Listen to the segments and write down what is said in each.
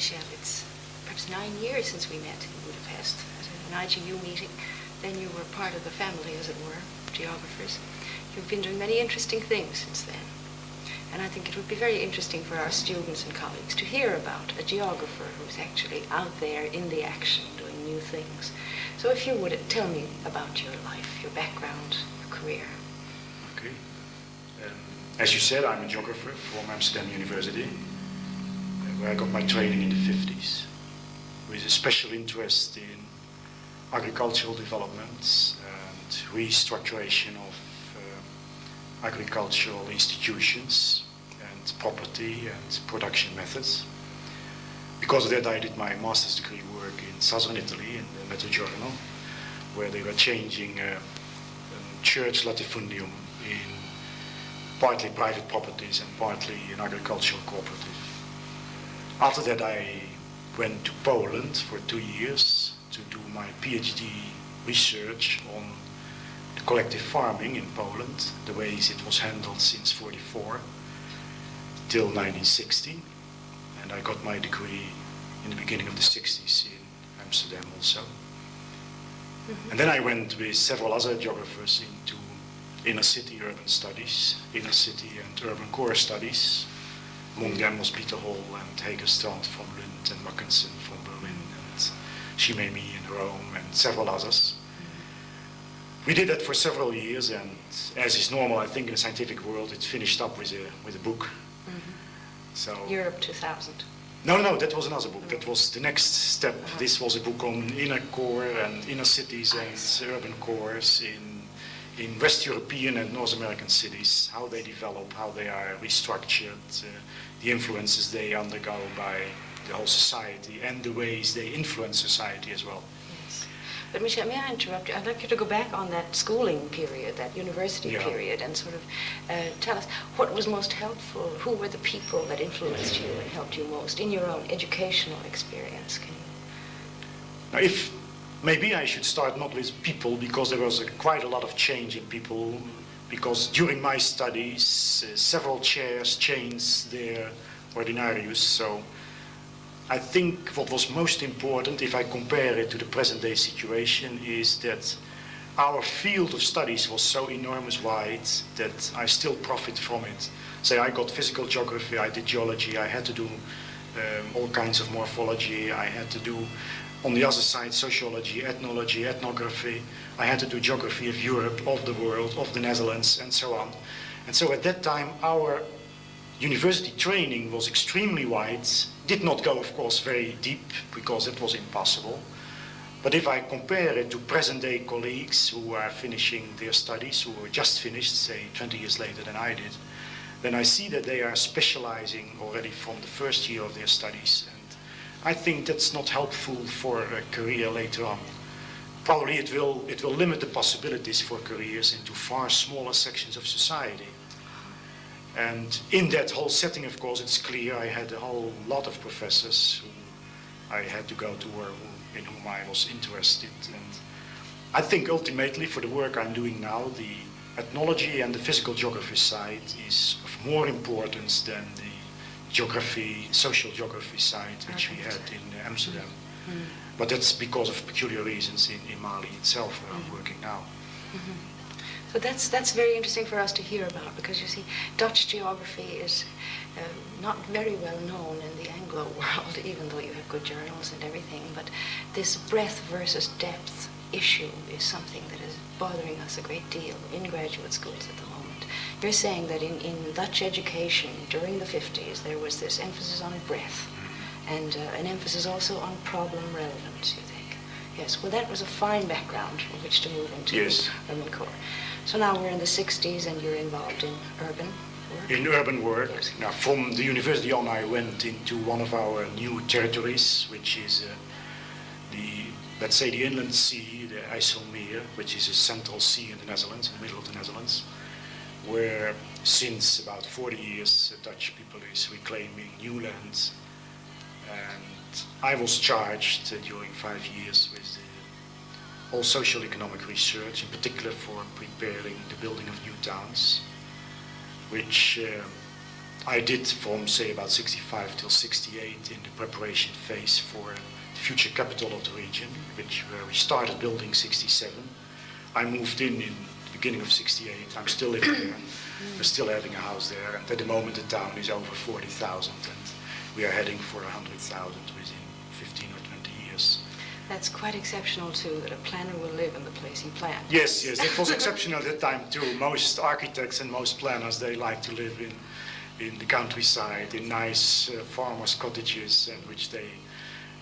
Michel, it's perhaps 9 years since we met in Budapest at an IGU meeting. Then you were part of the family, as it were, geographers. You've been doing many interesting things since then. And I think it would be very interesting for our students and colleagues to hear about a geographer who's actually out there in the action, doing new things. So if you would tell me about your life, your background, your career. Okay. As you said, I'm a geographer from Amsterdam University, where I got my training in the 50s, with a special interest in agricultural developments and restructuration of agricultural institutions and property and production methods. Because of that, I did my master's degree work in southern Italy in the Mezzogiorno, where they were changing a church latifundium in partly private properties and partly an agricultural cooperative. After that, I went to Poland for 2 years to do my PhD research on collective farming in Poland, the ways it was handled since 1944 till 1960. And I got my degree in the beginning of the 60s in Amsterdam also. Mm-hmm. And then I went with several other geographers into inner city urban studies, inner city and urban core studies. Among them was Peter Hall and Hegerstrand from Lund and Mackensen from Berlin and Shimemi in Rome and several others. We did that for several years, and as is normal, I think, in the scientific world, it finished up with a book. Mm-hmm. So Europe 2000. No, that was another book. That was the next step. Uh-huh. This was a book on inner core and inner cities and urban cores in West European and North American cities, how they develop, how they are restructured, the influences they undergo by the whole society, and the ways they influence society as well. But Michel, may I interrupt you? I'd like you to go back on that schooling period, that university period, and sort of tell us what was most helpful. Who were the people that influenced you and helped you most in your own educational experience? Can you? Now, if maybe I should start not with people, because there was quite a lot of change in people. Because during my studies, several chairs changed their ordinarius. So I think what was most important, if I compare it to the present day situation, is that our field of studies was so enormous wide that I still profit from it. Say I got physical geography, I did geology, I had to do all kinds of morphology, I had to do, on the other side, sociology, ethnology, ethnography, I had to do geography of Europe, of the world, of the Netherlands, and so on. And so at that time, our university training was extremely wide, did not go, of course, very deep, because it was impossible. But if I compare it to present-day colleagues who are finishing their studies, who were just finished, say, 20 years later than I did, then I see that they are specializing already from the first year of their studies. And I think that's not helpful for a career later on. Probably it will limit the possibilities for careers into far smaller sections of society. And in that whole setting, of course, it's clear I had a whole lot of professors who I had to go to or in whom I was interested. And I think ultimately for the work I'm doing now, the ethnology and the physical geography side is of more importance than the geography, social geography side, which we had in Amsterdam. Mm-hmm. But that's because of peculiar reasons in Mali itself, where I'm working now. Mm-hmm. So that's very interesting for us to hear about, because you see, Dutch geography is not very well known in the Anglo world, even though you have good journals and everything. But this breadth versus depth issue is something that is bothering us a great deal in graduate schools at the moment. You're saying that in Dutch education during the 50s, there was this emphasis on breadth and an emphasis also on problem relevance, you think? Yes, well, that was a fine background from which to move into urban core. So now we're in the 60s and you're involved in urban work? In urban work. Yes. Now, from the university on, I went into one of our new territories, which is let's say the inland sea, the IJsselmeer, which is a central sea in the Netherlands, in the middle of the Netherlands, where since about 40 years, the Dutch people is reclaiming new lands. And I was charged during 5 years with all social economic research, in particular for preparing the building of new towns, which I did from, say, about 65 till 68 in the preparation phase for the future capital of the region, where we started building 67. I moved in the beginning of 68. I'm still living there. We're still having a house there, and at the moment the town is over 40,000, and we are heading for 100,000 within 15 or 20 years. That's quite exceptional too, that a planner will live in the place he planned. Yes, it was exceptional at that time too. Most architects and most planners, they like to live in the countryside, in nice farmers' cottages, and which they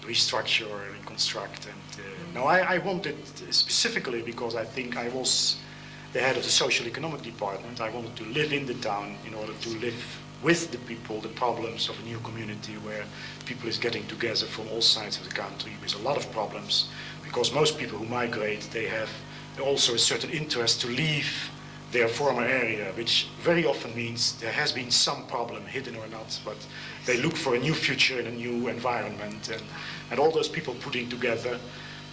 restructure and reconstruct. And no, I wanted specifically because I think I was the head of the social economic department. I wanted to live in the town in order to live with the people, the problems of a new community where people is getting together from all sides of the country with a lot of problems, because most people who migrate, they have also a certain interest to leave their former area, which very often means there has been some problem, hidden or not, but they look for a new future in a new environment, and all those people putting together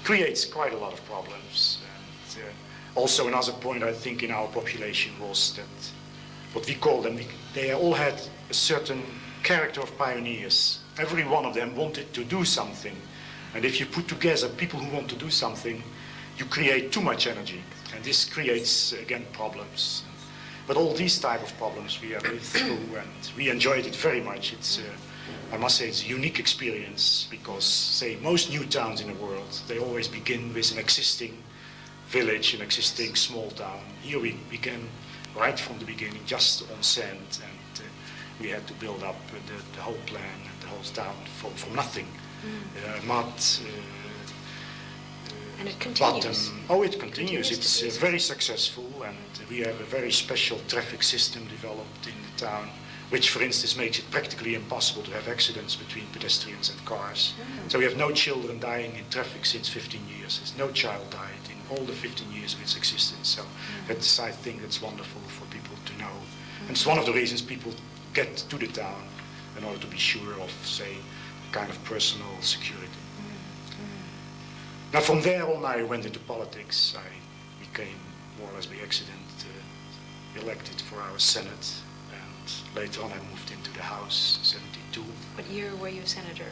creates quite a lot of problems. And also another point I think in our population was that what we call them, they all had a certain character of pioneers. Every one of them wanted to do something, and if you put together people who want to do something, you create too much energy, and this creates, again, problems. But all these type of problems we have lived through, and we enjoyed it very much. It's, I must say, it's a unique experience, because, say, most new towns in the world, they always begin with an existing village, an existing small town. Here we began right from the beginning, just on sand, and we had to build up the whole plan and the whole town from nothing. Mud, and it continues. bottom. Oh, it continues. It's very successful, and we have a very special traffic system developed in the town, which, for instance, makes it practically impossible to have accidents between pedestrians and cars. So we have no children dying in traffic since 15 years. There's no child died in all the 15 years of its existence. So that's, I think, that's wonderful for people to know. And it's one of the reasons people get to the town in order to be sure of, say, kind of personal security. Now, from there on, I went into politics. I became, more or less by accident, elected for our Senate. And later on, I moved into the House, 72. What year were you senator?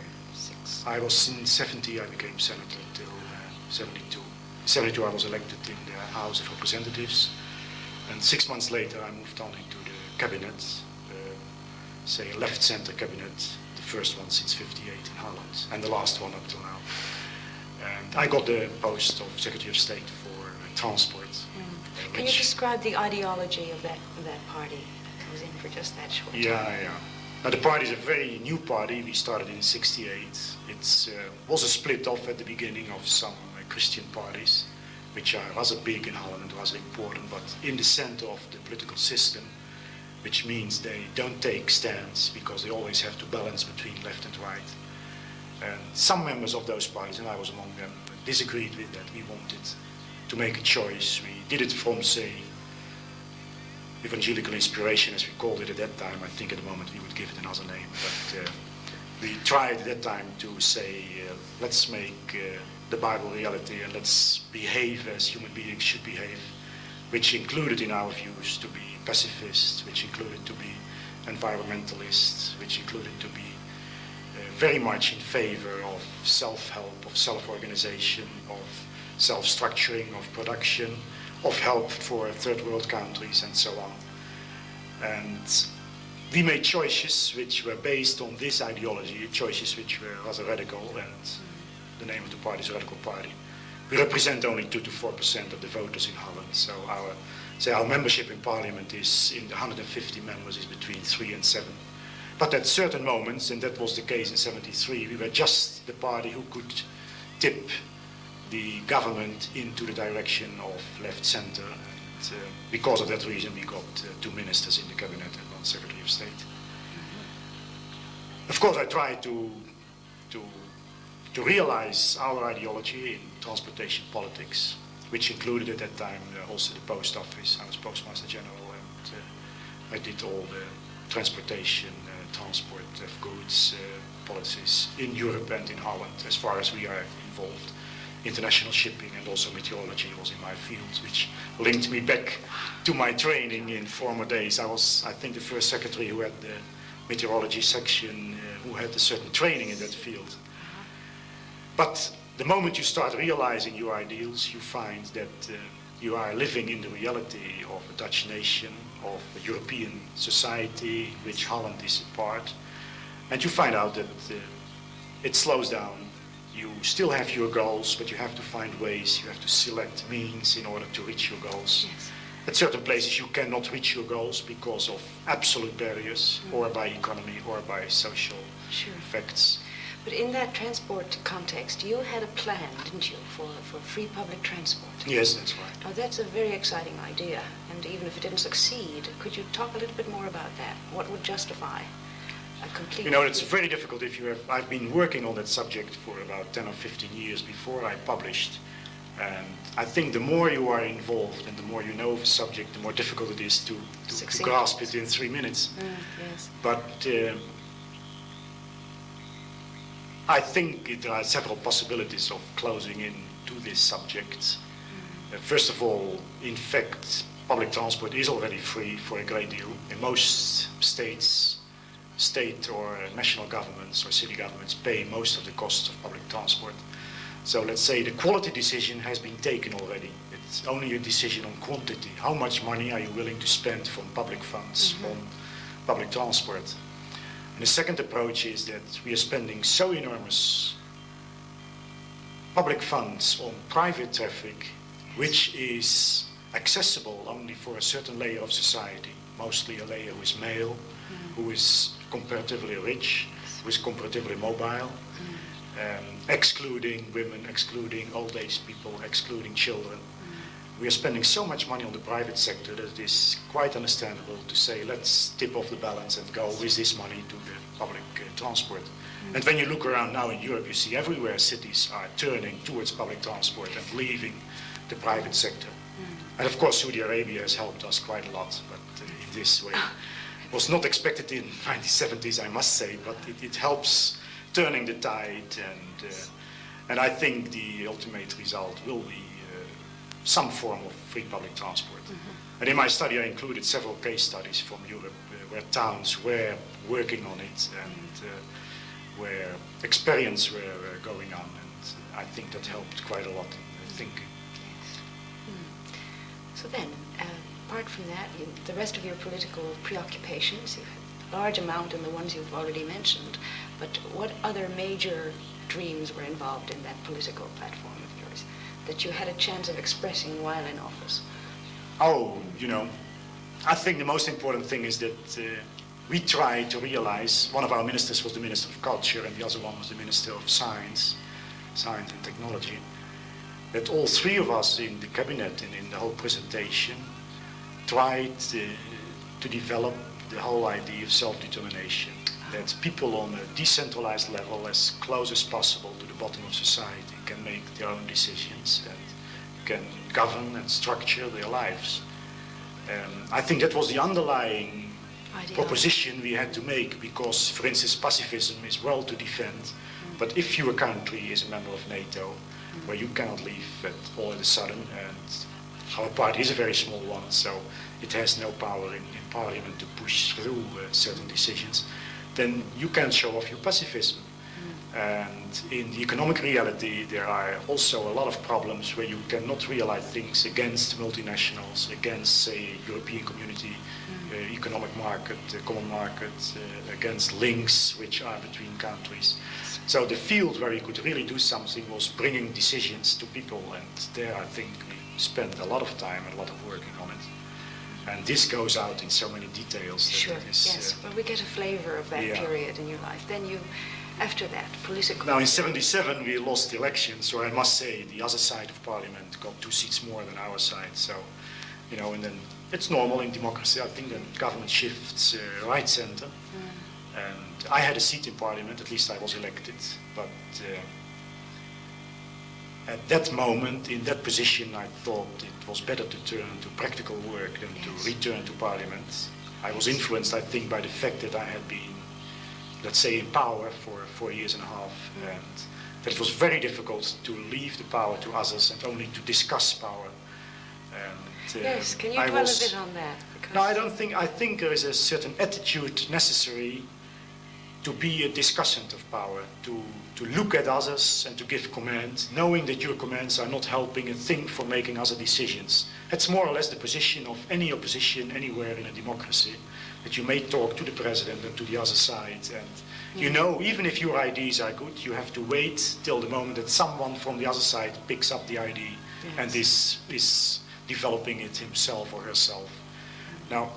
I was in 70, I became senator until 72. In 72, I was elected in the House of Representatives. And 6 months later, I moved on into the cabinet, say a left-center cabinet, the first one since 58 in Holland, and the last one up till now. And I got the post of Secretary of State for Transport. Can you describe the ideology of that party that was in for just that short time? Yeah. Now, the party is a very new party. We started in 68. It was a split off at the beginning of some Christian parties, which are rather big in Holland and rather important, but in the center of the political system, which means they don't take stands because they always have to balance between left and right. And some members of those parties, and I was among them, disagreed with that. We wanted to make a choice. We did it from, say, evangelical inspiration, as we called it at that time. I think at the moment we would give it another name. But we tried at that time to say, let's make the Bible reality and let's behave as human beings should behave, which included in our views to be pacifists, which included to be environmentalists, which included to be very much in favor of self-help, of self-organization, of self-structuring, of production, of help for third world countries, and so on. And we made choices which were based on this ideology, choices which were rather radical, and the name of the party is Radical Party. We represent only 2 to 4% of the voters in Holland, so our membership in parliament is, in the 150 members, is between 3 and 7. But at certain moments, and that was the case in 73, we were just the party who could tip the government into the direction of left-center. And because of that reason, we got 2 ministers in the cabinet and 1 Secretary of State. Of course, I tried to realize our ideology in transportation politics, which included at that time also the post office. I was Postmaster General, and I did all the transportation, transport of goods policies in Europe and in Holland, as far as we are involved. International shipping and also meteorology was in my field, which linked me back to my training in former days. I was, I think, the first secretary who had meteorology section who had a certain training in that field. But the moment you start realizing your ideals, you find that you are living in the reality of a Dutch nation, of a European society, which Holland is a part, and you find out that it slows down. You still have your goals, but you have to find ways, you have to select means in order to reach your goals. Yes. At certain places you cannot reach your goals because of absolute barriers, or by economy, or by social effects. But in that transport context, you had a plan, didn't you, for free public transport? Yes, that's right. Now, that's a very exciting idea, and even if it didn't succeed, could you talk a little bit more about that? What would justify a complete... You know, it's very difficult if you have... I've been working on that subject for about 10 or 15 years before I published, and I think the more you are involved and the more you know of a subject, the more difficult it is to grasp it in 3 minutes. Yes. But I think there are several possibilities of closing in to this subject. First of all, in fact, public transport is already free for a great deal. In most states, state or national governments or city governments pay most of the costs of public transport. So let's say the quality decision has been taken already. It's only a decision on quantity. How much money are you willing to spend from public funds on public transport? And the second approach is that we are spending so enormous public funds on private traffic, which is accessible only for a certain layer of society, mostly a layer who is male, who is comparatively rich, who is comparatively mobile, excluding women, excluding old age people, excluding children. We are spending so much money on the private sector that it is quite understandable to say, let's tip off the balance and go with this money to the public transport. And when you look around now in Europe, you see everywhere cities are turning towards public transport and leaving the private sector. And of course, Saudi Arabia has helped us quite a lot, but in this way. It was not expected in the 1970s, I must say, but it helps turning the tide, and I think the ultimate result will be some form of free public transport. And in my study I included several case studies from Europe where towns were working on it and where experiments were going on, and I think that helped quite a lot in thinking. So then, apart from that, the rest of your political preoccupations, you had a large amount in the ones you've already mentioned, but what other major dreams were involved in that political platform of yours that you had a chance of expressing while in office? Oh, you know, I think the most important thing is that we try to realize, one of our ministers was the Minister of Culture and the other one was the Minister of Science and Technology, that all three of us in the cabinet and in the whole presentation tried to develop the whole idea of self-determination, that people on a decentralized level, as close as possible to the bottom of society, can make their own decisions and can govern and structure their lives. I think that was the underlying proposition we had to make, because, for instance, pacifism is well to defend, but if your country is a member of NATO, where you cannot leave it all of a sudden, and our party is a very small one, so it has no power in parliament to push through certain decisions, then you can't show off your pacifism. And in the economic reality, there are also a lot of problems where you cannot realize things against multinationals, against, say, European community, economic market, common market, against links which are between countries. So the field where you could really do something was bringing decisions to people, and there I think we spent a lot of time and a lot of working on it. And this goes out in so many details. Sure, that it is, yes. Well, we get a flavor of that period in your life. Then you, after that, political... Now in 77 we lost the elections, so I must say the other side of parliament got 2 seats more than our side. So, you know, and then it's normal in democracy. I think that government shifts right center. And I had a seat in parliament, at least I was elected, but at that moment, in that position, I thought it was better to turn to practical work than to return to parliament. I was influenced, I think, by the fact that I had been, let's say, in power for 4 years and a half, and that it was very difficult to leave the power to others and only to discuss power. And, yes, can you dwell a bit on that? No, I don't think, I think there is a certain attitude necessary to be a discussant of power, to look at others and to give commands, knowing that your commands are not helping a thing for making other decisions. That's more or less the position of any opposition anywhere in a democracy, that you may talk to the president and to the other side, and you know, even if your ideas are good, you have to wait till the moment that someone from the other side picks up the idea and is developing it himself or herself. Now,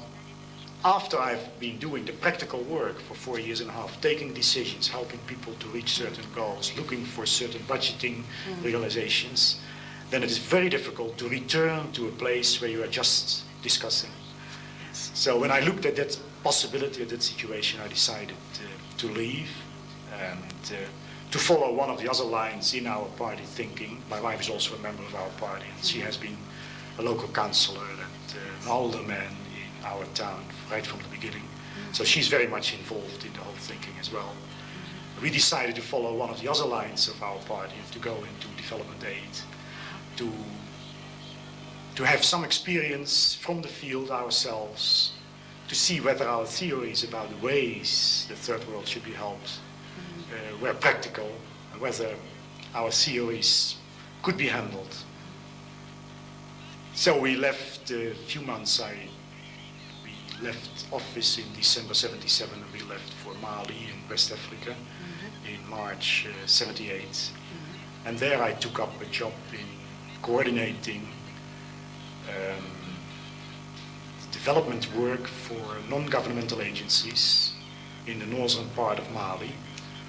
after I've been doing the practical work for 4 years and a half, taking decisions, helping people to reach certain goals, looking for certain budgeting realizations, then it is very difficult to return to a place where you are just discussing. So when I looked at that possibility, at that situation, I decided to leave and to follow one of the other lines in our party thinking. My wife is also a member of our party, and she has been a local councillor and an alderman in our town right from the beginning. So she's very much involved in the whole thinking as well. We decided to follow one of the other lines of our party, to go into development aid, to have some experience from the field ourselves, to see whether our theories about the ways the third world should be helped were practical, and whether our theories could be handled. So we left a few months, we left office in December 77, and we left for Mali in West Africa in March 78. And there I took up a job in coordinating development work for non-governmental agencies in the northern part of Mali,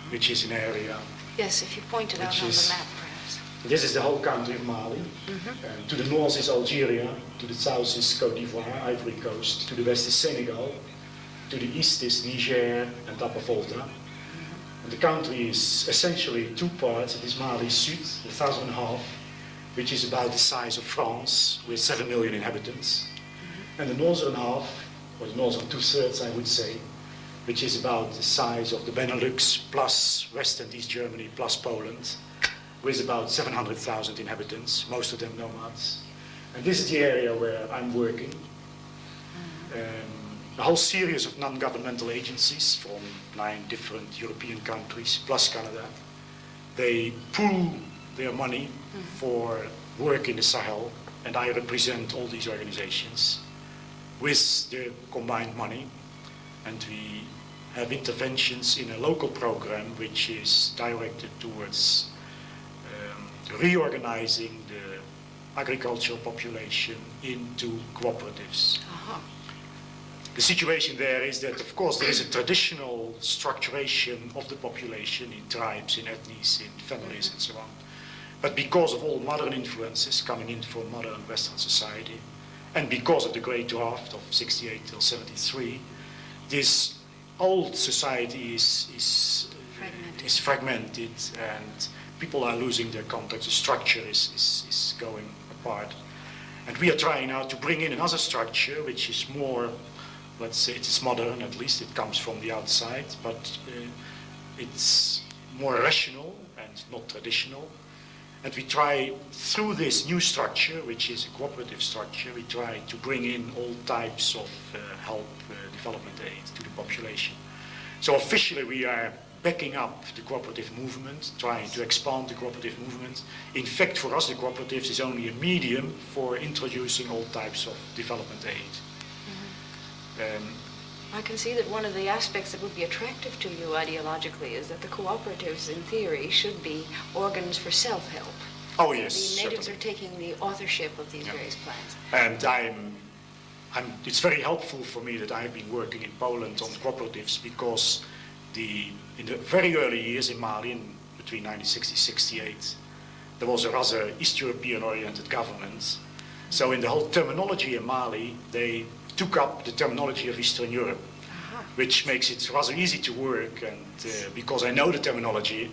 which is an area... Yes, if you point it out on the map, perhaps. This is the whole country of Mali. To the north is Algeria, to the south is Côte d'Ivoire, Ivory Coast, to the west is Senegal, to the east is Niger and Upper Volta. And the country is essentially two parts. It is Mali Sud, 1,500, which is about the size of France, with 7 million inhabitants. And the northern half, or the northern two-thirds, I would say, which is about the size of the Benelux, plus West and East Germany, plus Poland, with about 700,000 inhabitants, most of them nomads. And this is the area where I'm working. A whole series of non-governmental agencies from 9 different European countries, plus Canada. They pool their money for work in the Sahel, and I represent all these organizations with their combined money. And we have interventions in a local program which is directed towards reorganizing the agricultural population into cooperatives. The situation there is that, of course, there is a traditional structuration of the population in tribes, in ethnies, in families, and so on. But because of all modern influences coming in from modern Western society, and because of the Great Draft of 68 till 73, this old society is fragmented, and people are losing their contact. The structure is going apart. And we are trying now to bring in another structure which is more, let's say, it's modern, at least it comes from the outside, but it's more rational and not traditional. And we try, through this new structure, which is a cooperative structure, we try to bring in all types of help, development aid to the population. So officially we are backing up the cooperative movement, trying to expand the cooperative movement. In fact, for us, the cooperatives is only a medium for introducing all types of development aid. I can see that one of the aspects that would be attractive to you ideologically is that the cooperatives, in theory, should be organs for self-help. Oh yes, the natives certainly. are taking the authorship of these various plans. And it's very helpful for me that I've been working in Poland on cooperatives, because in the very early years in Mali, between 1960 and 68, there was a rather East European-oriented government. So in the whole terminology in Mali, they took up the terminology of Eastern Europe, which makes it rather easy to work, and because I know the terminology,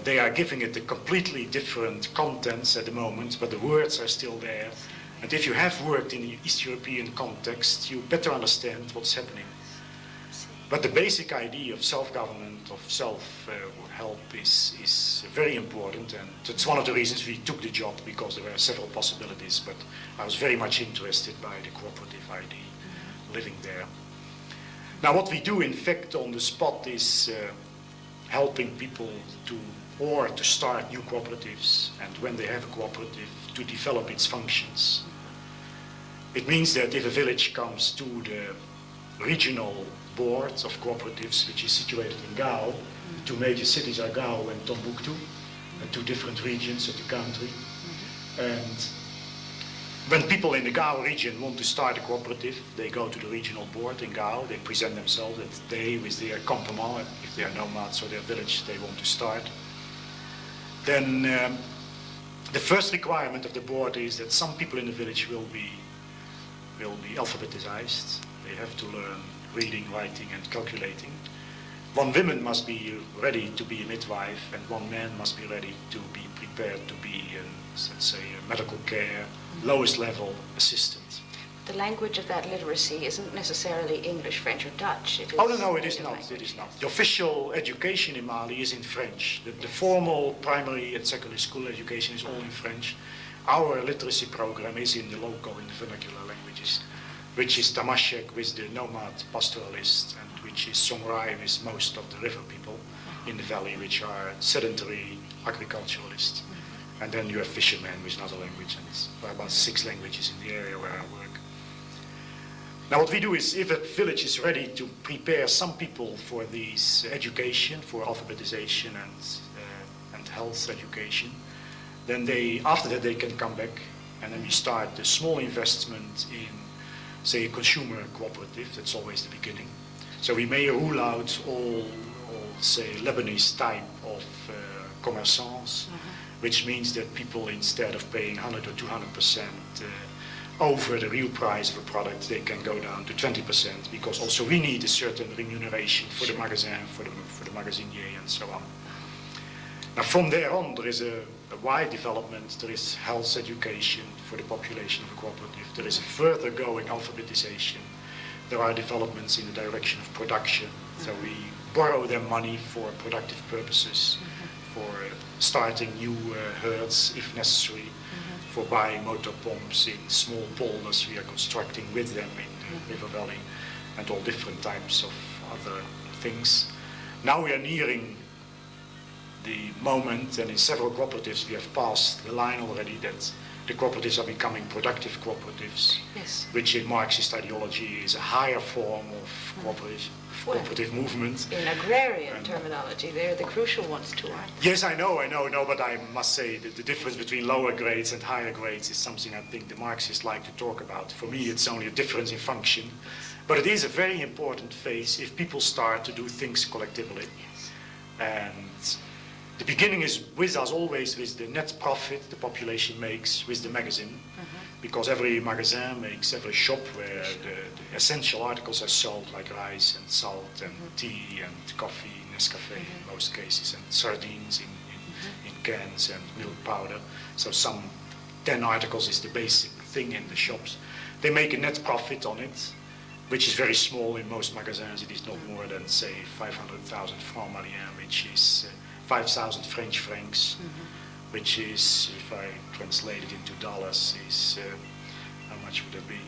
they are giving it a completely different contents at the moment, but the words are still there. And if you have worked in the East European context, you better understand what's happening. But the basic idea of self-government, of self-help is very important, and it's one of the reasons we took the job, because there were several possibilities, but I was very much interested by the cooperative idea. living there. Now what we do in fact on the spot is helping people to start new cooperatives, and when they have a cooperative, to develop its functions. It means that if a village comes to the regional board of cooperatives, which is situated in Gao, the two major cities are Gao and Tombouctou, and two different regions of the country. And when people in the Gao region want to start a cooperative, they go to the regional board in Gao, they present themselves that they, with their campement, if they are nomads or their village they want to start. Then the first requirement of the board is that some people in the village will be alphabetized. They have to learn reading, writing and calculating. One woman must be ready to be a midwife, and one man must be ready to be prepared to be, let's say, a medical care, lowest level assistant. The language of that literacy isn't necessarily English, French, or Dutch. It is No, it is not. It is not. The official education in Mali is in French. The formal primary and secondary school education is all in French. Our literacy program is in the local, in the vernacular languages, which is Tamashek with the nomad pastoralists, and which is Songrai with most of the river people in the valley, which are sedentary agriculturalists. And then you have fishermen with another language, and it's about 6 languages in the area where I work. Now what we do is, if a village is ready to prepare some people for this education, for alphabetization and health education, then after that they can come back, and then we start a small investment in, say, a consumer cooperative. That's always the beginning. So we may rule out all say, Lebanese type of commerçants, which means that people, instead of paying 100 or 200% over the real price of a product, they can go down to 20%, because also we need a certain remuneration for the magasin, for the magasinier, and so on. Now from there on, there is a wide development. There is health education for the population of a cooperative. There is a further going alphabetization. There are developments in the direction of production. So we borrow their money for productive purposes, for starting new herds if necessary, for buying motor pumps in small polders we are constructing with them in the river valley, and all different types of other things. Now we are nearing the moment, and in several cooperatives we have passed the line already, that the cooperatives are becoming productive cooperatives, yes, which in Marxist ideology is a higher form of cooperative movement. In agrarian terminology, they're the crucial ones too, aren't they? Yes, I know, but I must say that the difference between lower grades and higher grades is something I think the Marxists like to talk about. For me, it's only a difference in function, but it is a very important phase if people start to do things collectively. Yes. And the beginning is with us always with the net profit the population makes with the magazine, because every magazine makes, every shop where the essential articles are sold, like rice and salt and tea and coffee, Nescafe in most cases, and sardines in cans and milk powder. So some 10 articles is the basic thing in the shops. They make a net profit on it, which is very small in most magazines. It is not more than, say, 500,000 francs Maliens, which is 5,000 French francs, which is, if I translate it into dollars, is, how much would that be?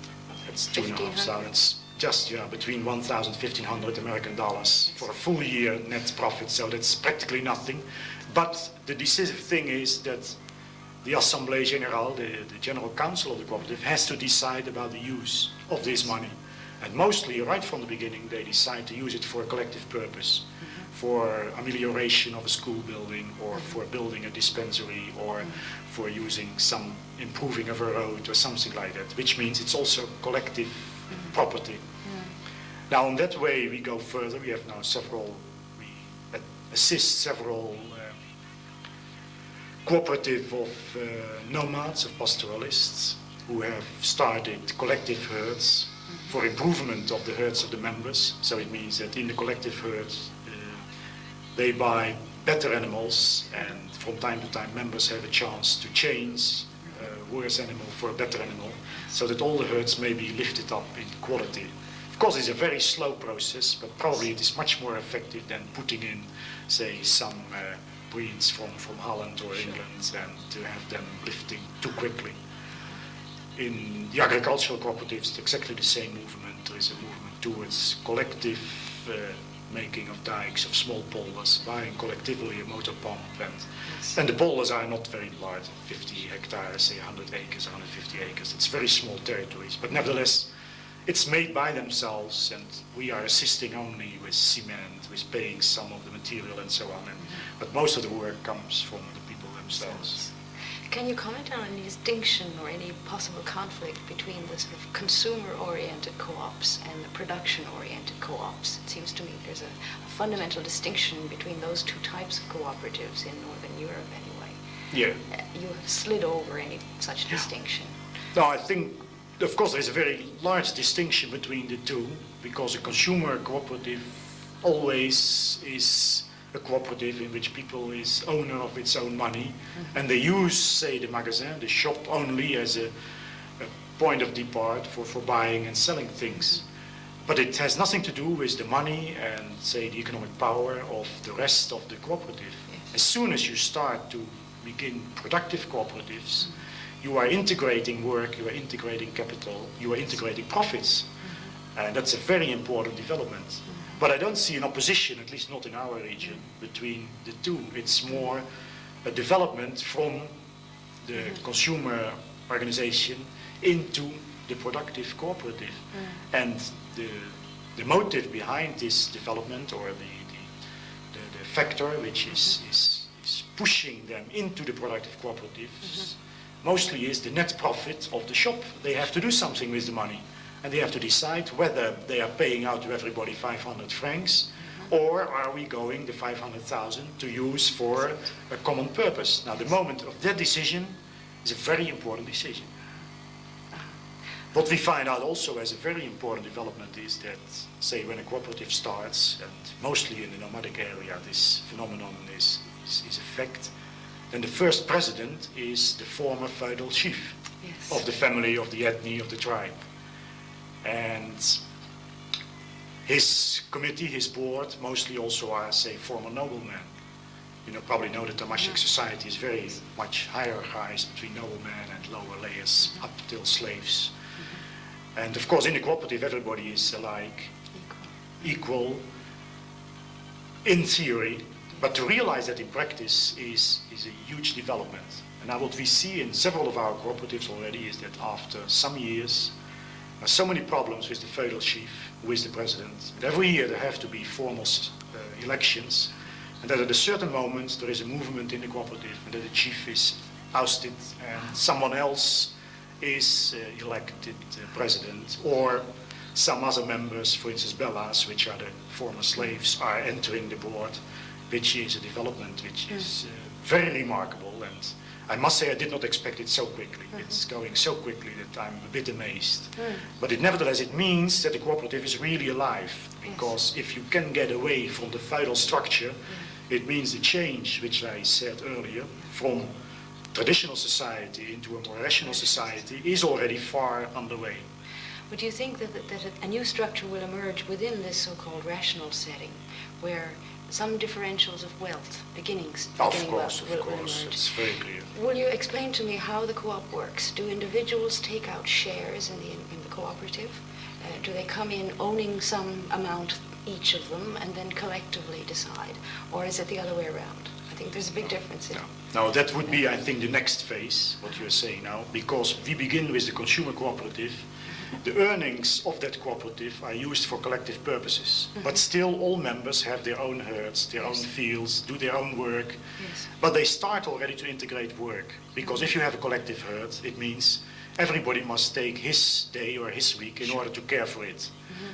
It's 2,500. It's just between 1,000 and 1,500 American dollars for a full year net profit, so that's practically nothing. But the decisive thing is that the Assemblée Générale, the General Council of the cooperative, has to decide about the use of this money. And mostly, right from the beginning, they decide to use it for a collective purpose, for amelioration of a school building, or for building a dispensary, or for improving of a road, or something like that, which means it's also collective property. Now, in that way, we go further. We have now we assist several cooperative of nomads, of pastoralists, who have started collective herds for improvement of the herds of the members. So it means that in the collective herds, they buy better animals, and from time to time members have a chance to change a worse animal for a better animal, so that all the herds may be lifted up in quality. Of course, it's a very slow process, but probably it is much more effective than putting in, say, some breeds from Holland or England, and to have them lifting too quickly. In the agricultural cooperatives, it's exactly the same movement. There is a movement towards collective making of dikes, of small polders, buying collectively a motor pump, and the polders are not very large, 50 hectares, say 100 acres, 150 acres. It's very small territories, but nevertheless, it's made by themselves, and we are assisting only with cement, with paying some of the material and so on. But most of the work comes from the people themselves. Can you comment on any distinction or any possible conflict between the sort of consumer-oriented co-ops and the production-oriented co-ops? It seems to me there's a fundamental distinction between those two types of cooperatives in Northern Europe anyway. Yeah. You have slid over any such distinction. No, I think, of course, there is a very large distinction between the two, because a consumer cooperative always is a cooperative in which people is owner of its own money, and they use, say, the magazine, the shop, only as a point of depart for buying and selling things. But it has nothing to do with the money and, say, the economic power of the rest of the cooperative. As soon as you start to begin productive cooperatives, you are integrating work, you are integrating capital, you are integrating profits. And that's a very important development. But I don't see an opposition, at least not in our region, between the two. It's more a development from the consumer organization into the productive cooperative. And the motive behind this development, or the factor which is pushing them into the productive cooperatives, mostly is the net profit of the shop. They have to do something with the money. And they have to decide whether they are paying out to everybody 500 francs, or are we going the 500,000 to use for a common purpose. Now, the moment of that decision is a very important decision. What we find out also as a very important development is that, say, when a cooperative starts, and mostly in the nomadic area this phenomenon is a fact, then the first president is the former feudal chief of the family, of the ethnic, of the tribe. And his committee, his board, mostly also are, say, former noblemen. You probably know that the Tamashic society is very much hierarchized between noblemen and lower layers up till slaves. And of course, in the cooperative, everybody is alike, equal in theory, but to realize that in practice is a huge development. And now what we see in several of our cooperatives already is that after some years, there are so many problems with the feudal chief, with the president. And every year there have to be formal elections, and that at a certain moment there is a movement in the cooperative, and that the chief is ousted and someone else is elected president, or some other members, for instance Bellas, which are the former slaves, are entering the board, which is a development which is very remarkable. And I must say I did not expect it so quickly. It's going so quickly that I'm a bit amazed. But nevertheless, it means that the cooperative is really alive, because if you can get away from the feudal structure, it means the change, which I said earlier, from traditional society into a more rational society is already far underway. But do you think that a new structure will emerge within this so-called rational setting, where some differentials of wealth, beginnings Of wealth course, will emerge? it's very clear. Will you explain to me how the co-op works? Do individuals take out shares in the cooperative? Do they come in owning some amount, each of them, and then collectively decide? Or is it the other way around? I think there's a big difference in it. Now that would be, I think, the next phase, what you're saying now, because we begin with the consumer cooperative. The earnings of that cooperative are used for collective purposes, but still all members have their own herds, their own fields, do their own work, but they start already to integrate work, because if you have a collective herd, it means everybody must take his day or his week in order to care for it.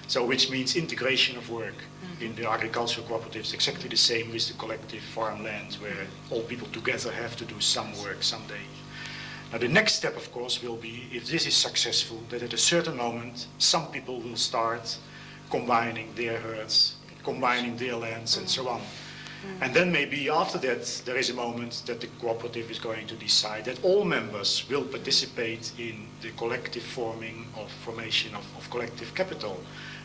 So which means integration of work. In the agricultural cooperatives, exactly the same with the collective farmland, where all people together have to do some work someday. Now the next step, of course, will be, if this is successful, that at a certain moment some people will start combining their herds, combining their lands, and so on. And then maybe after that there is a moment that the cooperative is going to decide that all members will participate in the collective formation of collective capital.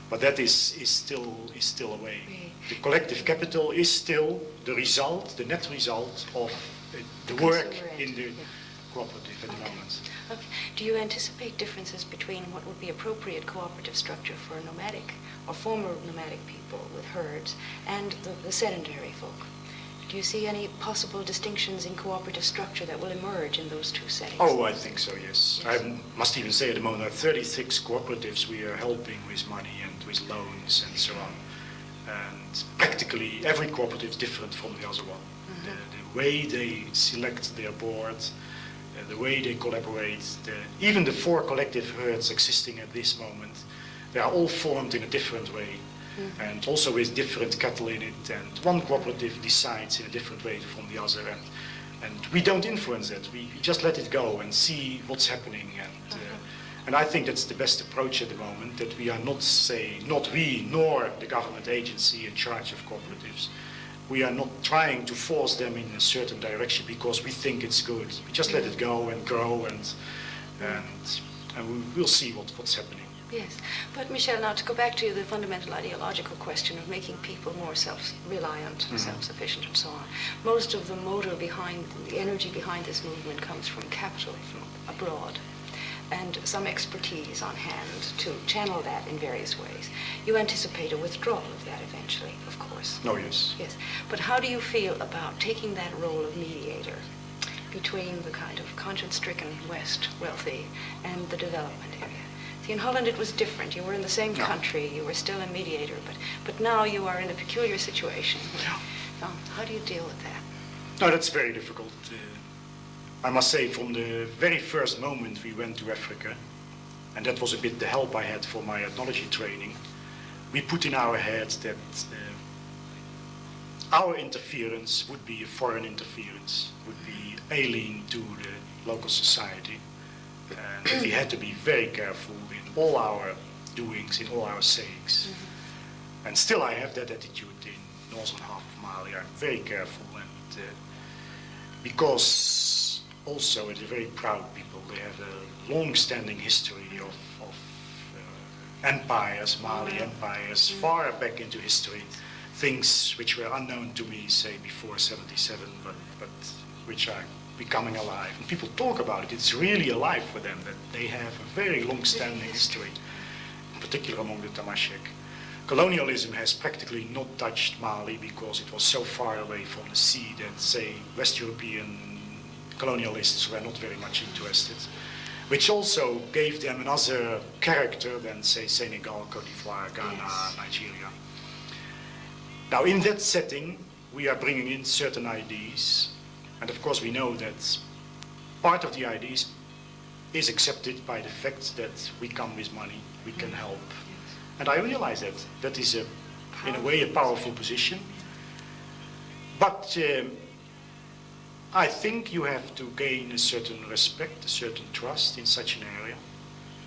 But that is still away. The collective capital is still the result, the net result of the work in the cooperative at the moment. Okay. Do you anticipate differences between what would be appropriate cooperative structure for nomadic or former nomadic people with herds and the sedentary folk? Do you see any possible distinctions in cooperative structure that will emerge in those two settings? Oh, I think so, yes. I must even say at the moment there are 36 cooperatives we are helping with money and with loans and so on. And practically every cooperative is different from the other one. The way they select their board, the way they collaborate, even the 4 collective herds existing at this moment, they are all formed in a different way. And also with different cattle in it, and one cooperative decides in a different way from the other, and we don't influence it. We just let it go and see what's happening, and I think that's the best approach at the moment, that we are not we nor the government agency in charge of cooperatives. We are not trying to force them in a certain direction because we think it's good. We just let it go and grow, and we'll see what's happening. Yes, but Michel, now to go back to the fundamental ideological question of making people more self-reliant, self-sufficient and so on. Most of the motor behind, the energy behind this movement comes from capital from abroad and some expertise on hand to channel that in various ways. You anticipate a withdrawal of that eventually, of course. Oh, yes. Yes, but how do you feel about taking that role of mediator between the kind of conscience-stricken West, wealthy, and the development area? See, in Holland it was different. You were in the same country, you were still a mediator, but now you are in a peculiar situation. How do you deal with that? No, that's very difficult. I must say, from the very first moment we went to Africa, and that was a bit the help I had for my ethnology training, we put in our heads that our interference would be a foreign interference, would be alien to the local society. And we had to be very careful in all our doings, in all our sayings. And still I have that attitude in northern half of Mali. I'm very careful, and because also it's a very proud people. They have a long-standing history of empires, Mali empires, far back into history. Things which were unknown to me, say, before 77, but which are becoming alive. And people talk about it. It's really alive for them, that they have a very long-standing history, in particular among the Tamashek. Colonialism has practically not touched Mali because it was so far away from the sea that, say, West European colonialists were not very much interested, which also gave them another character than, say, Senegal, Cote d'Ivoire, Ghana, Nigeria. Now, in that setting, we are bringing in certain ideas. And of course we know that part of the ideas is accepted by the fact that we come with money, we can help. And I realize that that is in a way a powerful position. But I think you have to gain a certain respect, a certain trust in such an area.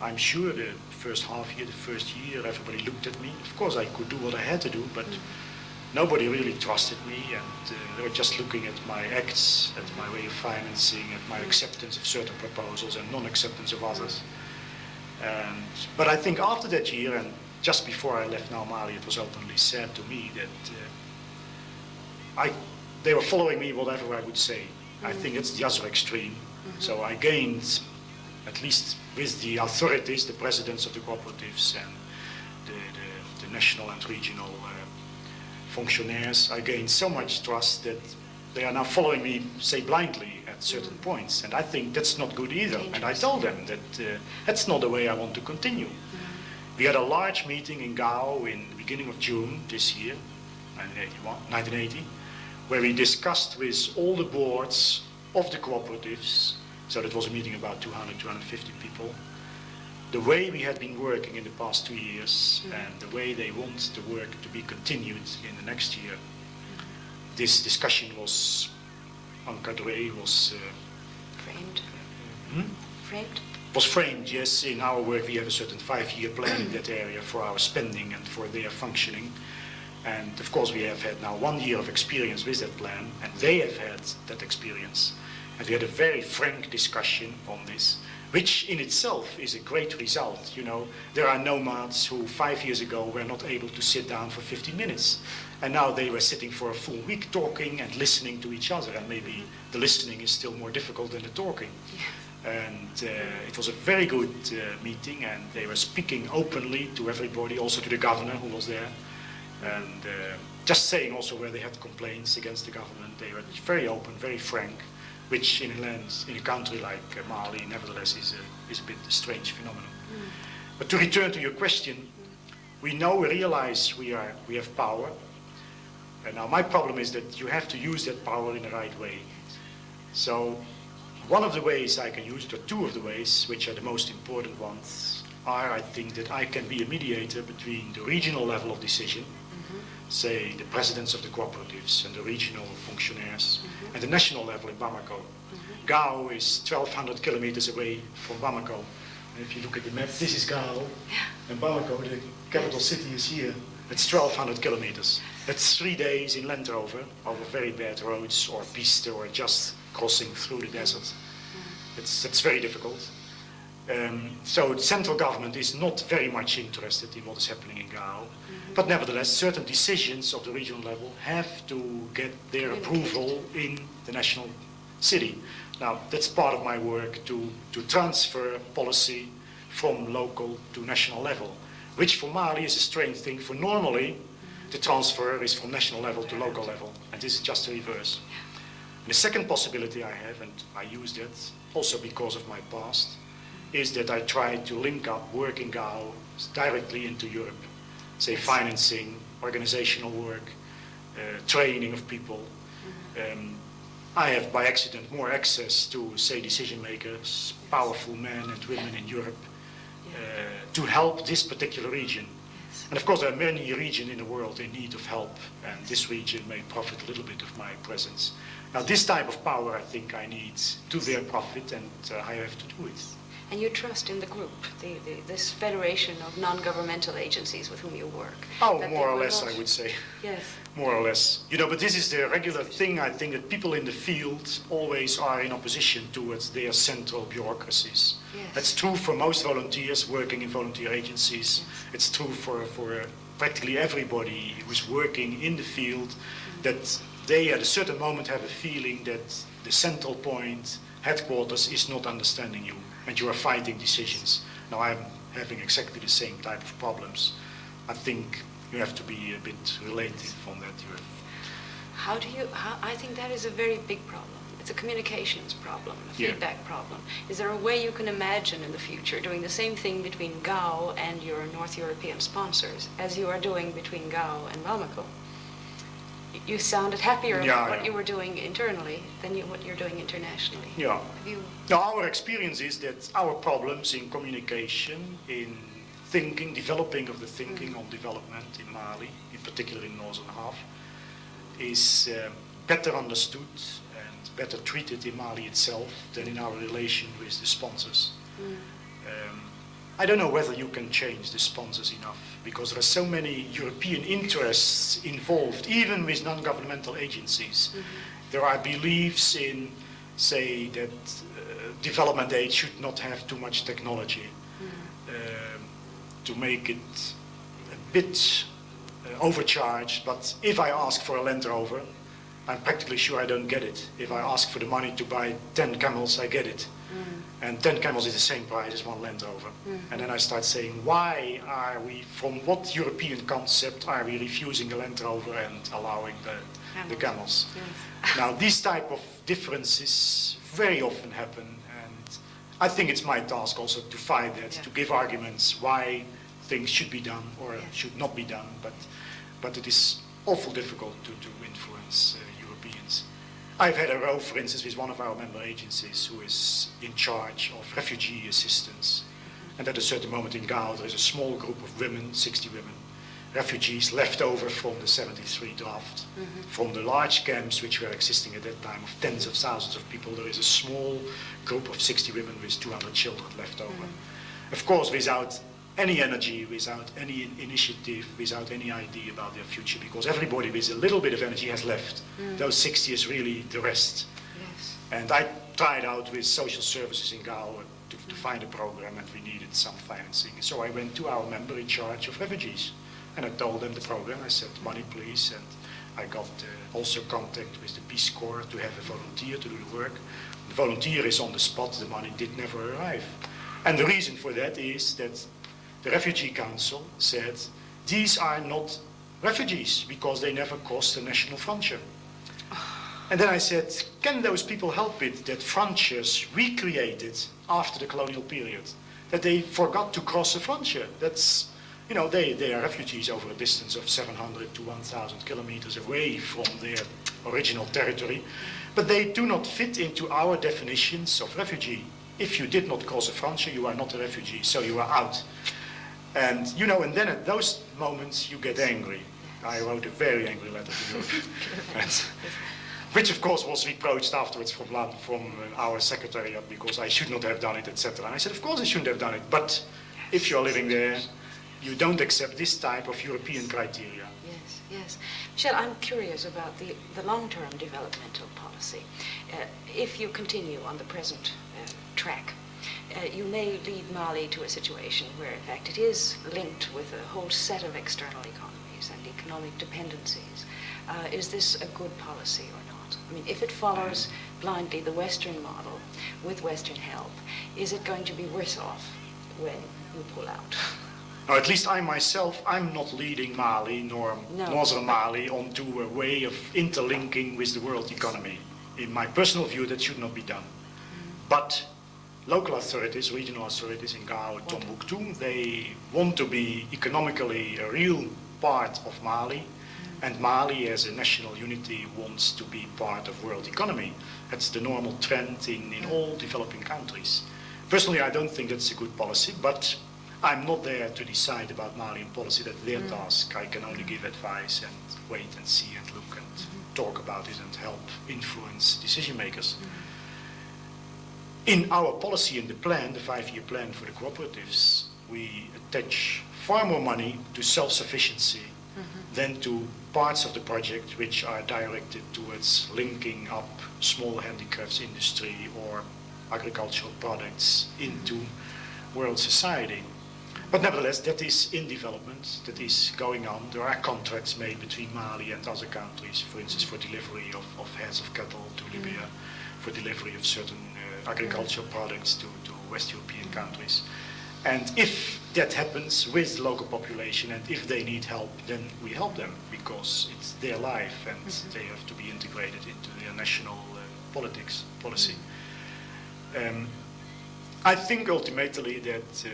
I'm sure the first half year, the first year, everybody looked at me. Of course I could do what I had to do, but nobody really trusted me, and they were just looking at my acts, at my way of financing, at my acceptance of certain proposals and non-acceptance of others. But I think after that year, and just before I left now Mali, it was openly said to me that they were following me whatever I would say. I think it's the other extreme. So I gained, at least with the authorities, the presidents of the cooperatives and the national and regional functionaries, I gained so much trust that they are now following me, say, blindly at certain points. And I think that's not good either. And I told them that that's not the way I want to continue. We had a large meeting in Gao in the beginning of June this year, 1980, where we discussed with all the boards of the cooperatives, so that was a meeting about 200, 250 people, the way we had been working in the past 2 years and the way they want the work to be continued in the next year. This discussion was encadré, was framed. Framed? Was framed, yes. In our work we have a certain 5-year plan in that area for our spending and for their functioning. And of course we have had now 1 year of experience with that plan, and they have had that experience. And we had a very frank discussion on this, which in itself is a great result. You know, there are nomads who 5 years ago were not able to sit down for 15 minutes. And now they were sitting for a full week talking and listening to each other. And maybe the listening is still more difficult than the talking. And it was a very good meeting, and they were speaking openly to everybody, also to the governor who was there. And just saying also where they had complaints against the government. They were very open, very frank, which in a country like Mali, nevertheless, is a bit a strange phenomenon. But to return to your question, we realize we have power. And now my problem is that you have to use that power in the right way. So one of the ways I can use it, or two of the ways, which are the most important ones, are I think that I can be a mediator between the regional level of decision, say the presidents of the cooperatives and the regional functionaries, and the national level in Bamako. Gao is 1,200 kilometers away from Bamako. And if you look at the map, this is Gao, and Bamako, the capital city, is here. It's 1,200 kilometers. That's 3 days in Land Rover over very bad roads or piste or just crossing through the desert. It's very difficult. So the central government is not very much interested in what is happening in Gao. But nevertheless, certain decisions of the regional level have to get their approval in the national city. Now, that's part of my work to transfer policy from local to national level, which for Mali is a strange thing. For normally, the transfer is from national level to local level, and this is just the reverse. And the second possibility I have, and I use that also because of my past, is that I try to link up work in Gao directly into Europe. Say financing, organizational work, training of people. I have by accident more access to, say, decision makers, powerful men and women in Europe, to help this particular region. And of course there are many regions in the world in need of help, and this region may profit a little bit of my presence. Now this type of power I think I need to their profit, and I have to do it. And you trust in the group, this federation of non-governmental agencies with whom you work? Oh, more or less, I would say. Yes. More or less. You know, but this is the regular thing, I think, that people in the field always are in opposition towards their central bureaucracies. Yes. That's true for most volunteers working in volunteer agencies. Yes. It's true for practically everybody who is working in the field, that they at a certain moment have a feeling that the central point, headquarters, is not understanding you, and you are fighting decisions. Now I'm having exactly the same type of problems. I think you have to be a bit relative on that. I think that is a very big problem. It's a communications problem, a feedback problem. Is there a way you can imagine in the future doing the same thing between Gao and your North European sponsors as you are doing between Gao and Bamako? You sounded happier about what you were doing internally than what you're doing internationally. Yeah. Now, our experience is that our problems in communication, in thinking, developing of the thinking on development in Mali, in particular in northern half, is better understood and better treated in Mali itself than in our relation with the sponsors. I don't know whether you can change the sponsors enough, because there are so many European interests involved, even with non-governmental agencies. There are beliefs in, say, that development aid should not have too much technology, to make it a bit overcharged. But if I ask for a Land Rover, I'm practically sure I don't get it. If I ask for the money to buy 10 camels, I get it. And 10 camels is the same price as one Land Rover. And then I start saying, why are we, from what European concept are we refusing the Land Rover and allowing the camels? Yes. Now, these type of differences very often happen, and I think it's my task also to fight that, to give arguments why things should be done or should not be done, but it is awful difficult to influence Europeans. I've had a row, for instance, with one of our member agencies who is in charge of refugee assistance. And at a certain moment in Gao, there is a small group of women, 60 women, refugees left over from the 73 draft. From the large camps which were existing at that time of tens of thousands of people, there is a small group of 60 women with 200 children left over. Of course, without any energy, without any initiative, without any idea about their future, because everybody with a little bit of energy has left. Those 60 is really the rest. Yes. And I tried out with social services in Gao to to find a program, and we needed some financing. So I went to our member in charge of refugees, and I told them the program. I said, money please, and I got also contact with the Peace Corps to have a volunteer to do the work. The volunteer is on the spot, the money did never arrive. And the reason for that is that the Refugee Council said, these are not refugees because they never crossed the national frontier. And then I said, can those people help it that frontiers we created after the colonial period, that they forgot to cross the frontier? That's, you know, they are refugees over a distance of 700 to 1,000 kilometers away from their original territory, but they do not fit into our definitions of refugee. If you did not cross a frontier, you are not a refugee, so you are out. And, you know, and then at those moments you get angry. I wrote a very angry letter to Europe, which of course was reproached afterwards from our secretariat because I should not have done it, etc. And I said, of course I shouldn't have done it, but if you're living there, you don't accept this type of European criteria. Yes, yes. Michel, I'm curious about the long-term developmental policy. If you continue on the present track, you may lead Mali to a situation where, in fact, it is linked with a whole set of external economies and economic dependencies. Is this a good policy or not? I mean, if it follows blindly the Western model with Western help, is it going to be worse off when you pull out? Now, at least I myself, I'm not leading Mali nor Northern Mali onto a way of interlinking with the world economy. In my personal view, that should not be done. But local authorities, regional authorities in Gao, Tombouctou, they want to be economically a real part of Mali, and Mali as a national unity wants to be part of world economy. That's the normal trend in all developing countries. Personally, I don't think that's a good policy, but I'm not there to decide about Malian policy. That's their task. I can only give advice and wait and see and look and talk about it and help influence decision makers. In our policy in the plan, the 5-year plan for the cooperatives, we attach far more money to self-sufficiency than to parts of the project which are directed towards linking up small handicrafts industry or agricultural products into world society. But nevertheless, that is in development, that is going on. There are contracts made between Mali and other countries, for instance, for delivery of heads of cattle to Libya, for delivery of certain agricultural products to West European countries. And if that happens with the local population and if they need help, then we help them because it's their life and they have to be integrated into their national policy. I think ultimately that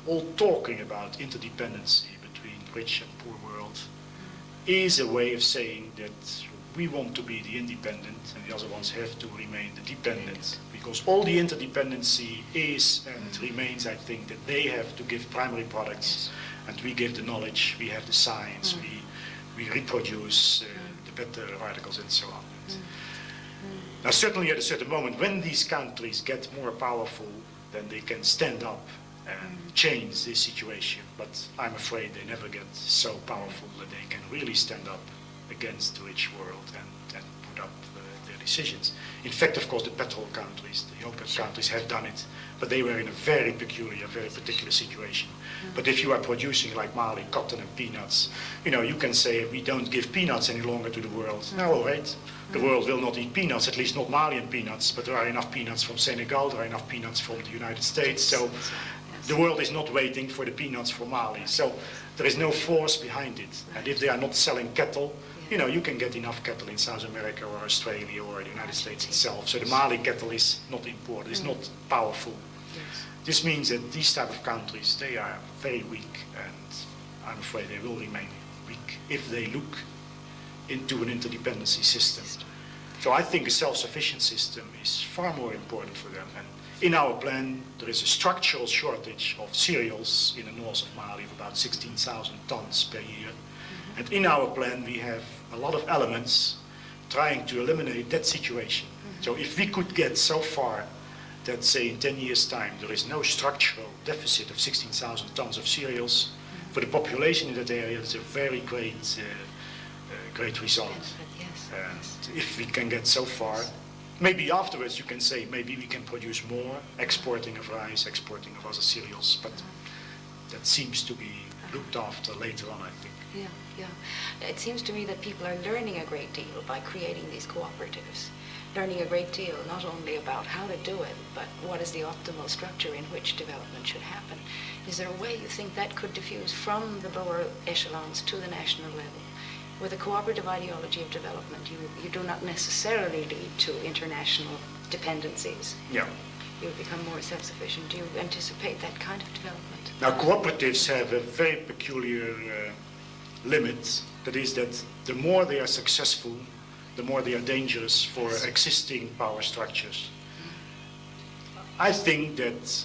all talking about interdependency between rich and poor world is a way of saying that we want to be the independent and the other ones have to remain the dependent, because all the interdependency is and remains, I think, that they have to give primary products and we give the knowledge, we have the science, we reproduce the better articles and so on. Now certainly at a certain moment when these countries get more powerful, then they can stand up and change this situation, but I'm afraid they never get so powerful that they can really stand up against the rich world and put up their decisions. In fact, of course, the petrol countries, the OPEC countries have done it, but they were in a very peculiar, very particular situation. But if you are producing, like Mali, cotton and peanuts, you know, you can say we don't give peanuts any longer to the world. No, right? The world will not eat peanuts, at least not Malian peanuts, but there are enough peanuts from Senegal, there are enough peanuts from the United States, so the world is not waiting for the peanuts from Mali. So there is no force behind it. And if they are not selling cattle, you know, you can get enough cattle in South America or Australia or the United States itself. So the Mali cattle is not imported, it's not powerful. This means that these type of countries, they are very weak, and I'm afraid they will remain weak if they look into an interdependency system. So I think a self-sufficient system is far more important for them. And in our plan, there is a structural shortage of cereals in the north of Mali of about 16,000 tons per year. And in our plan, we have a lot of elements trying to eliminate that situation. So if we could get so far that, say, in 10 years' time, there is no structural deficit of 16,000 tons of cereals, for the population in that area, it's a very great result. And if we can get so far, maybe afterwards you can say, maybe we can produce more, exporting of rice, exporting of other cereals, but that seems to be looked after later on, I think. Yeah, yeah. It seems to me that people are learning a great deal by creating these cooperatives. Learning a great deal, not only about how to do it, but what is the optimal structure in which development should happen. Is there a way you think that could diffuse from the lower echelons to the national level? With a cooperative ideology of development, you do not necessarily lead to international dependencies. Yeah. You become more self-sufficient. Do you anticipate that kind of development? Now, cooperatives have a very peculiar limit. That is that the more they are successful, the more they are dangerous for existing power structures. I think that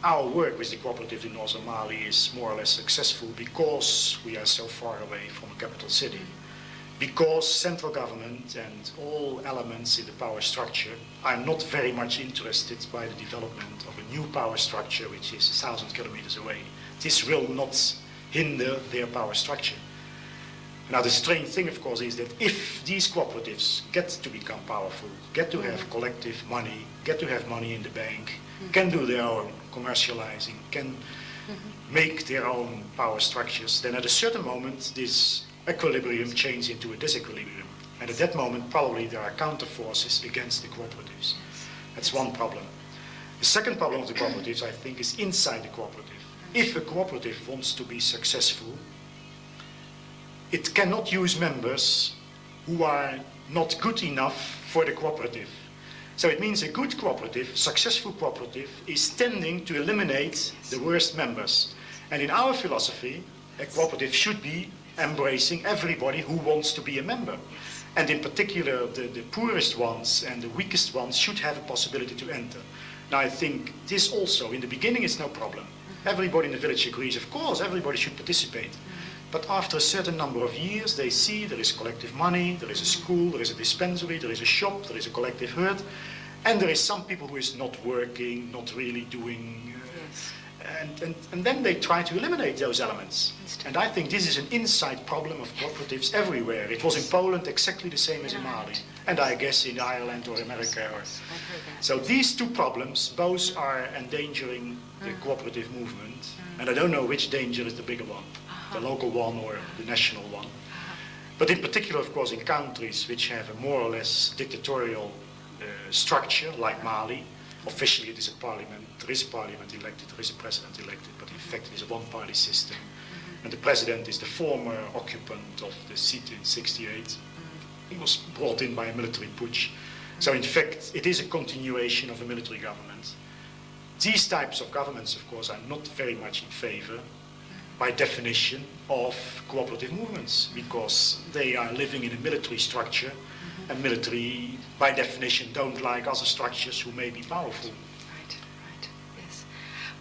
our work with the cooperative in northern Mali is more or less successful because we are so far away from a capital city. Because central government and all elements in the power structure are not very much interested by the development of a new power structure which is 1,000 kilometers away. This will not hinder their power structure. Now the strange thing, of course, is that if these cooperatives get to become powerful, get to have collective money, get to have money in the bank, can do their own commercializing, can make their own power structures, then at a certain moment this equilibrium changes into a disequilibrium. And at that moment probably there are counter forces against the cooperatives. That's one problem. The second problem of the cooperatives, I think, is inside the cooperative. If a cooperative wants to be successful, it cannot use members who are not good enough for the cooperative. So it means a good cooperative, successful cooperative, is tending to eliminate the worst members. And in our philosophy, a cooperative should be embracing everybody who wants to be a member. And in particular, the poorest ones and the weakest ones should have a possibility to enter. Now I think this also, in the beginning, is no problem. Everybody in the village agrees, of course, everybody should participate. But after a certain number of years, they see there is collective money, there is a school, there is a dispensary, there is a shop, there is a collective herd, and there is some people who is not working, not really doing, and then they try to eliminate those elements. And I think this is an inside problem of cooperatives everywhere. It was in Poland exactly the same as in Mali, and I guess in Ireland or America. So these two problems, both are endangering the cooperative movement, and I don't know which danger is the bigger one. The local one or the national one. But in particular, of course, in countries which have a more or less dictatorial structure, like Mali, officially it is a parliament, there is a parliament elected, there is a president elected, but in fact it is a one-party system. And the president is the former occupant of the seat in '68. He was brought in by a military putsch. So in fact, it is a continuation of a military government. These types of governments, of course, are not very much in favor by definition of cooperative movements, because they are living in a military structure, and military by definition don't like other structures who may be powerful. Right, yes.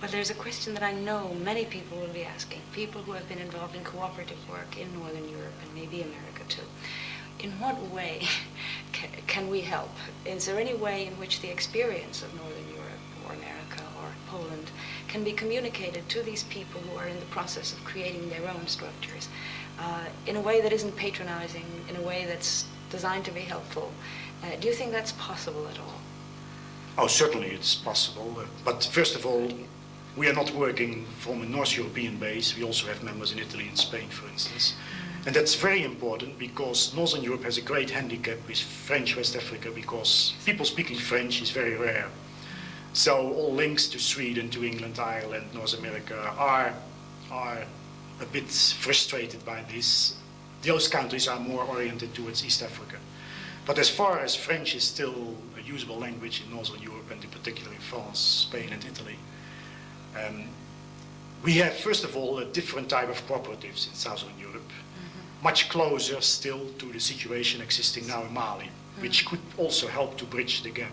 Well, there's a question that I know many people will be asking, people who have been involved in cooperative work in Northern Europe and maybe America too. In what way can we help? Is there any way in which the experience of Northern Europe or America or Poland can be communicated to these people who are in the process of creating their own structures in a way that isn't patronizing, in a way that's designed to be helpful? Do you think that's possible at all? Oh, certainly it's possible. But first of all, we are not working from a North European base. We also have members in Italy and Spain, for instance. And that's very important because Northern Europe has a great handicap with French West Africa, because people speaking French is very rare. So all links to Sweden, to England, Ireland, North America are a bit frustrated by this. Those countries are more oriented towards East Africa. But as far as French is still a usable language in Northern Europe, and in particular in France, Spain and Italy, we have, first of all, a different type of cooperatives in Southern Europe, much closer still to the situation existing now in Mali, which could also help to bridge the gap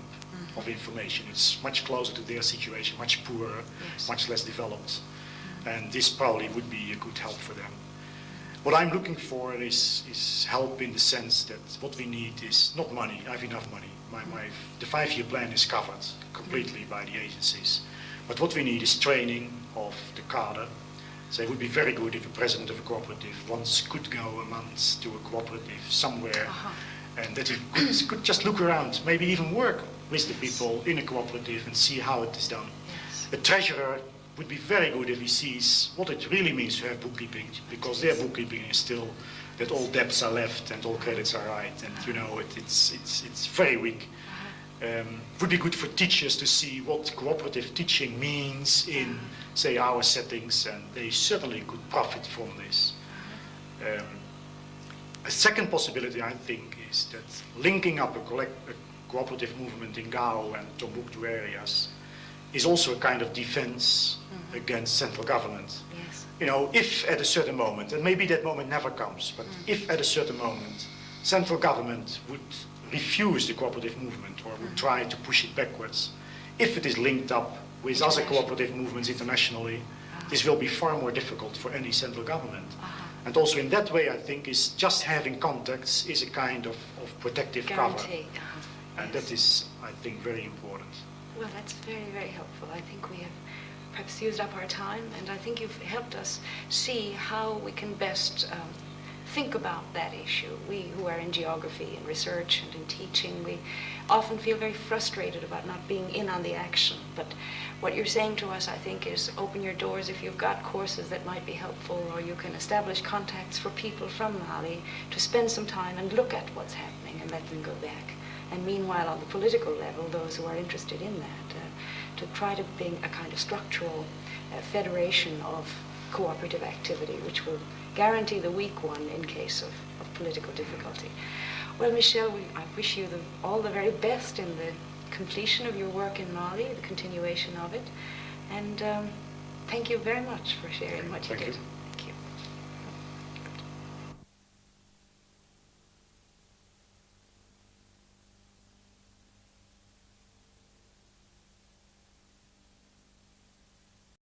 of information. It's much closer to their situation, much poorer, much less developed, and this probably would be a good help for them. What I'm looking for is help in the sense that what we need is not money. I have enough money. The 5-year plan is covered completely by the agencies. But what we need is training of the cadre. So it would be very good if a president of a cooperative once could go a month to a cooperative somewhere and that he could just look around, maybe even work with the people in a cooperative and see how it is done. Yes. A treasurer would be very good if he sees what it really means to have bookkeeping, because their bookkeeping is still that all debts are left and all credits are right, and you know it's very weak. Would be good for teachers to see what cooperative teaching means in, say, our settings, and they certainly could profit from this. A second possibility, I think, is that linking up a cooperative movement in Gao and Tombouctou areas is also a kind of defense against central government. Yes. You know, if at a certain moment, and maybe that moment never comes, but if at a certain moment central government would refuse the cooperative movement or would try to push it backwards, if it is linked up with other cooperative movements internationally, this will be far more difficult for any central government. And also in that way, I think, is just having contacts is a kind of protective Guarantee. cover. And that is, I think, very important. Well, that's very, very helpful. I think we have perhaps used up our time, and I think you've helped us see how we can best think about that issue. We who are in geography and research and in teaching, we often feel very frustrated about not being in on the action. But what you're saying to us, I think, is open your doors if you've got courses that might be helpful, or you can establish contacts for people from Mali to spend some time and look at what's happening and let them go back. And meanwhile, on the political level, those who are interested in that, to try to bring a kind of structural federation of cooperative activity, which will guarantee the weak one in case of political difficulty. Well, Michel, I wish you all the very best in the completion of your work in Mali, the continuation of it, and thank you very much for sharing what you did.